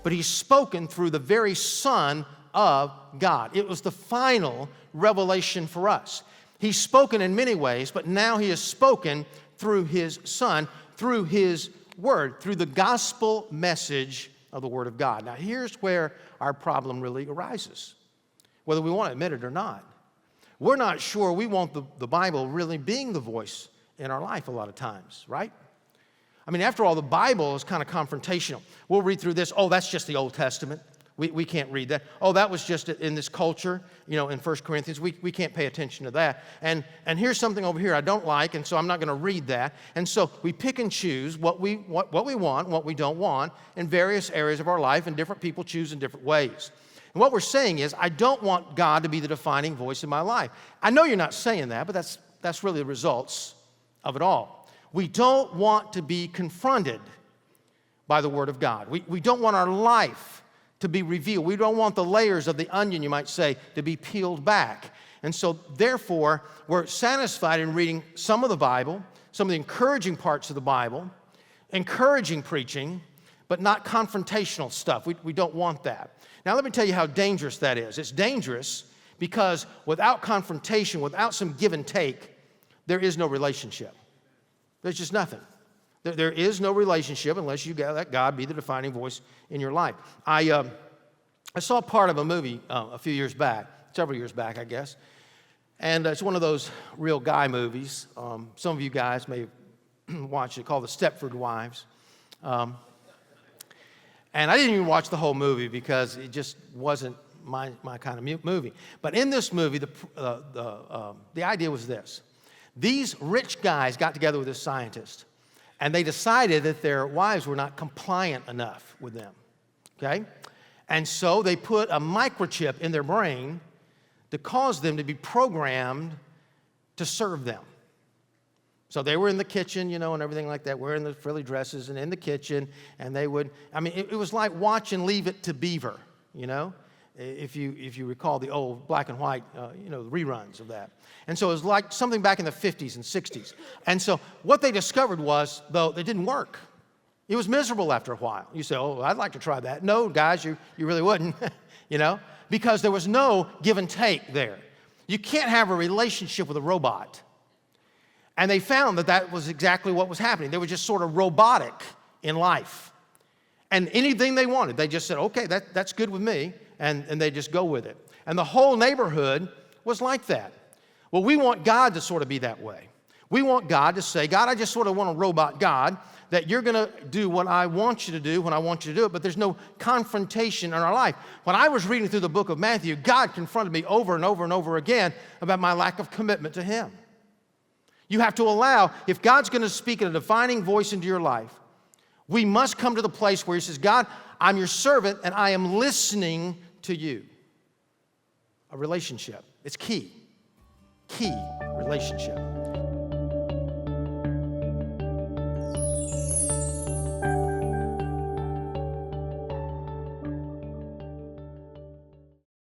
but he's spoken through the very Son of God. It was the final revelation for us. He's spoken in many ways, but now he has spoken through his Son, through his Word, through the gospel message of the Word of God. Now, here's where our problem really arises, whether we want to admit it or not. We're not sure we want the Bible really being the voice in our life a lot of times, right? I mean, after all, the Bible is kind of confrontational. We'll read through this. Oh, that's just the Old Testament. We can't read that. Oh, that was just in this culture, in 1 Corinthians. We can't pay attention to that. And here's something over here I don't like, and so I'm not going to read that. And so we pick and choose what we want, what we don't want in various areas of our life, and different people choose in different ways. And what we're saying is, I don't want God to be the defining voice in my life. I know you're not saying that, but that's really the results of it all. We don't want to be confronted by the Word of God. We don't want our life to be revealed. We don't want the layers of the onion, you might say, to be peeled back. And so, therefore, we're satisfied in reading some of the Bible, some of the encouraging parts of the Bible, encouraging preaching, but not confrontational stuff. We don't want that. Now, let me tell you how dangerous that is. It's dangerous because without confrontation, without some give and take, there is no relationship. There's just nothing. There is no relationship unless you let God be the defining voice in your life. I saw part of a movie a few years back, several years back, I guess, and it's one of those real guy movies. Some of you guys may watch it, called The Stepford Wives. And I didn't even watch the whole movie because it just wasn't my kind of movie. But in this movie, the idea was this. These rich guys got together with this scientist, and they decided that their wives were not compliant enough with them, okay? And so they put a microchip in their brain to cause them to be programmed to serve them. So they were in the kitchen, and everything like that, wearing the frilly dresses and in the kitchen, and they would, it was like watching Leave It to Beaver, if you recall the old black and white, the reruns of that. And so it was like something back in the 50s and 60s. And so what they discovered was, though, it didn't work. It was miserable after a while. You say, oh, I'd like to try that. No, guys, you really wouldn't, because there was no give and take there. You can't have a relationship with a robot. And they found that was exactly what was happening. They were just sort of robotic in life. And anything they wanted, they just said, okay, that's good with me, and they just go with it. And the whole neighborhood was like that. Well, we want God to sort of be that way. We want God to say, God, I just sort of want a robot God, that you're going to do what I want you to do when I want you to do it, but there's no confrontation in our life. When I was reading through the book of Matthew, God confronted me over and over and over again about my lack of commitment to Him. You have to allow, if God's going to speak in a defining voice into your life, we must come to the place where He says, God, I'm your servant and I am listening to you. A relationship. It's key. Key relationship.